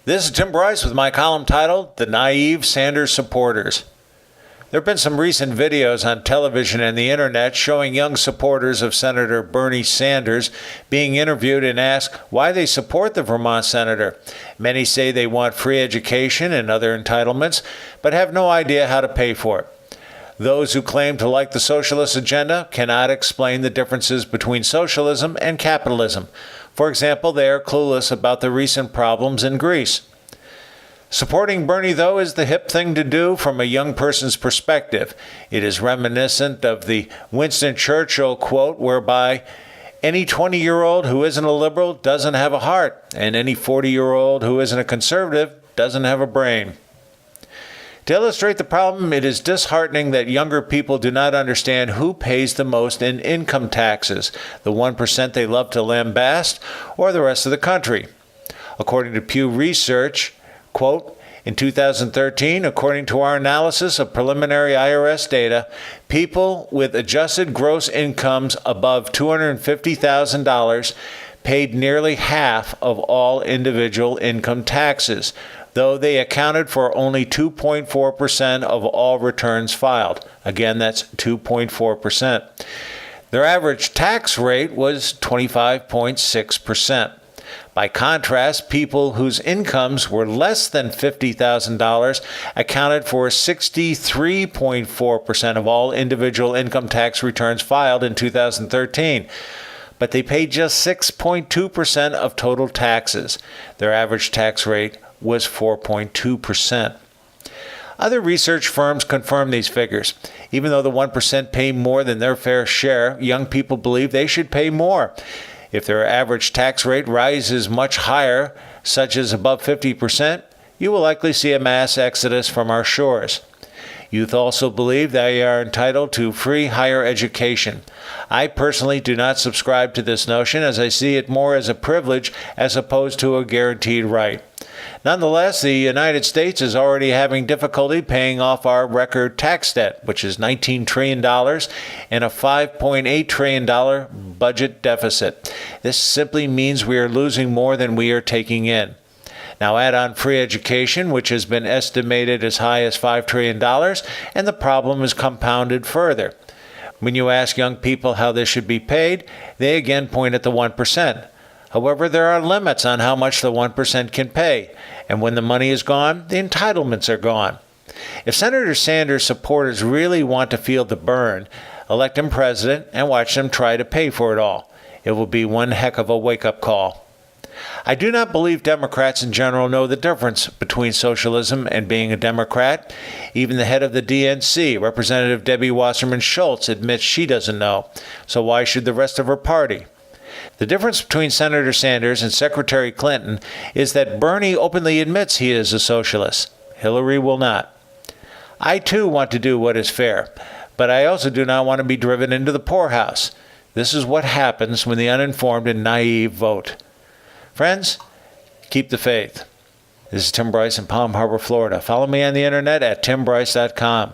This is Tim Bryce with my column titled, The Naive Sanders Supporters. There have been some recent videos on television and the internet showing young supporters of Senator Bernie Sanders being interviewed and asked why they support the Vermont senator. Many say they want free education and other entitlements, but have no idea how to pay for it. Those who claim to like the socialist agenda cannot explain the differences between socialism and capitalism. For example, they are clueless about the recent problems in Greece. Supporting Bernie, though, is the hip thing to do from a young person's perspective. It is reminiscent of the Winston Churchill quote whereby any 20-year-old who isn't a liberal doesn't have a heart, and any 40-year-old who isn't a conservative doesn't have a brain. To illustrate the problem, it is disheartening that younger people do not understand who pays the most in income taxes, the 1% they love to lambast, or the rest of the country. According to Pew Research, quote, in 2013, according to our analysis of preliminary IRS data, people with adjusted gross incomes above $250,000 paid nearly half of all individual income taxes, though they accounted for only 2.4% of all returns filed. Again, that's 2.4%. Their average tax rate was 25.6%. By contrast, people whose incomes were less than $50,000 accounted for 63.4% of all individual income tax returns filed in 2013. But they paid just 6.2% of total taxes. Their average tax rate was 4.2%. Other research firms confirm these figures. Even though the 1% pay more than their fair share, young people believe they should pay more. If their average tax rate rises much higher, such as above 50%, you will likely see a mass exodus from our shores. Youth also believe they are entitled to free higher education. I personally do not subscribe to this notion, as I see it more as a privilege as opposed to a guaranteed right. Nonetheless, the United States is already having difficulty paying off our record tax debt, which is $19 trillion and a $5.8 trillion budget deficit. This simply means we are losing more than we are taking in. Now add on free education, which has been estimated as high as $5 trillion, and the problem is compounded further. When you ask young people how this should be paid, they again point at the 1%. However, there are limits on how much the 1% can pay, and when the money is gone, the entitlements are gone. If Senator Sanders' supporters really want to feel the burn, elect him president and watch them try to pay for it all. It will be one heck of a wake-up call. I do not believe Democrats in general know the difference between socialism and being a Democrat. Even the head of the DNC, Representative Debbie Wasserman Schultz, admits she doesn't know. So why should the rest of her party? The difference between Senator Sanders and Secretary Clinton is that Bernie openly admits he is a socialist. Hillary will not. I too want to do what is fair, but I also do not want to be driven into the poorhouse. This is what happens when the uninformed and naive vote. Friends, keep the faith. This is Tim Bryce in Palm Harbor, Florida. Follow me on the internet at timbryce.com.